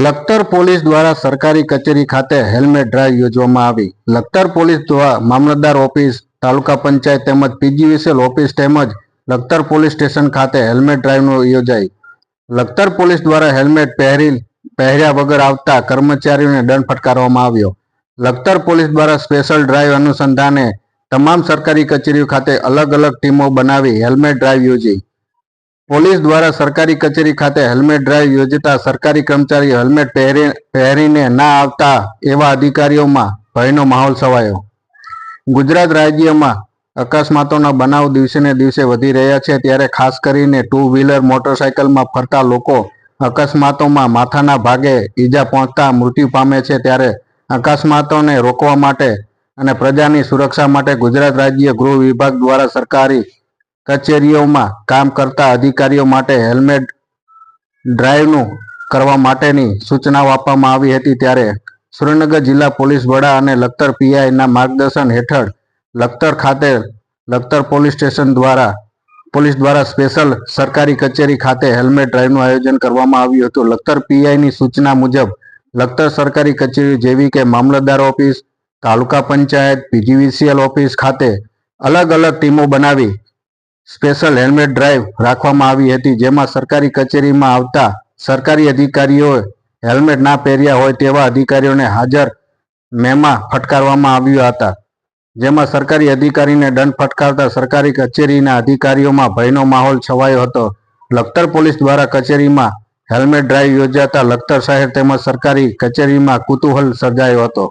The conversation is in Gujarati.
લખતર પોલીસ દ્વારા સરકારી કચેરી ખાતે હેલ્મેટ ડ્રાઈવ યોજવામાં આવી। લખતર પોલીસ દ્વારા મામલતદાર ઓફિસ, તાલુકા પંચાયત તેમજ પીજીવીસીએલ ઓફિસ તેમજ લખતર પોલીસ સ્ટેશન ખાતે હેલ્મેટ ડ્રાઈવ યોજાઈ। લખતર પોલીસ દ્વારા હેલ્મેટ પહેર્યા વગર આવતા કર્મચારીઓને દંડ ફટકારવામાં આવ્યો। લખતર પોલીસ દ્વારા સ્પેશિયલ ડ્રાઈવ અનુસંધાને તમામ સરકારી કચેરીઓ ખાતે અલગ અલગ ટીમો બનાવી હેલ્મેટ ડ્રાઈવ યોજી। પોલીસ દ્વારા સરકારી કચેરી ખાતે હેલ્મેટ ડ્રાઈવ યોજતા સરકારી કર્મચારીઓ હેલ્મેટ પહેરીને ના આવતા એવા અધિકારીઓમાં ભયનો માહોલ છવાયો। ગુજરાત રાજ્યમાં અકસ્માતોના બનાવ દિવસે ને દિવસે વધી રહ્યા છે, ત્યારે ખાસ કરીને ટુ વ્હીલર મોટરસાયકલમાં ફરતા લોકો અકસ્માતોમાં માથાના ભાગે ઈજા પહોંચતા મૃત્યુ પામે છે। ત્યારે અકસ્માતોને રોકવા માટે અને પ્રજાની સુરક્ષા માટે ગુજરાત રાજ્ય ગૃહ વિભાગ દ્વારા સરકારી કચેરીઓમાં કામ કરતા અધિકારીઓ માટે હેલ્મેટ ડ્રાઈવનું કરવા માટેની સૂચનાઓ આપવામાં આવી હતી। ત્યારે સુરેન્દ્રનગર જિલ્લા પોલીસ વડા અને લખતર પીઆઈના માર્ગદર્શન હેઠળ લખતર ખાતે લખતર પોલીસ સ્ટેશન દ્વારા સ્પેશિયલ સરકારી કચેરી ખાતે હેલ્મેટ ડ્રાઈવનું આયોજન કરવામાં આવ્યું હતું। લખતર પીઆઈની સૂચના મુજબ લખતર સરકારી કચેરીઓ જેવી કે મામલતદાર ઓફિસ, તાલુકા પંચાયત, પીજીવીસીએલ ઓફિસ ખાતે અલગ અલગ ટીમો બનાવી સ્પેશિયલ હેલ્મેટ ડ્રાઈવ રાખવામાં આવી હતી, જેમાં સરકારી કચેરીમાં આવતા સરકારી અધિકારીઓએ હેલ્મેટ ના પહેર્યા હોય તેવા અધિકારીઓને હાજર મેમાં ફટકારવામાં આવ્યા હતા, જેમાં સરકારી અધિકારીને દંડ ફટકારતા સરકારી કચેરીના અધિકારીઓમાં ભયનો માહોલ છવાયો હતો। લખતર પોલીસ દ્વારા કચેરીમાં હેલ્મેટ ડ્રાઈવ યોજાતા લખતર શહેર તેમજ સરકારી કચેરીમાં કુતૂહલ સર્જાયો હતો।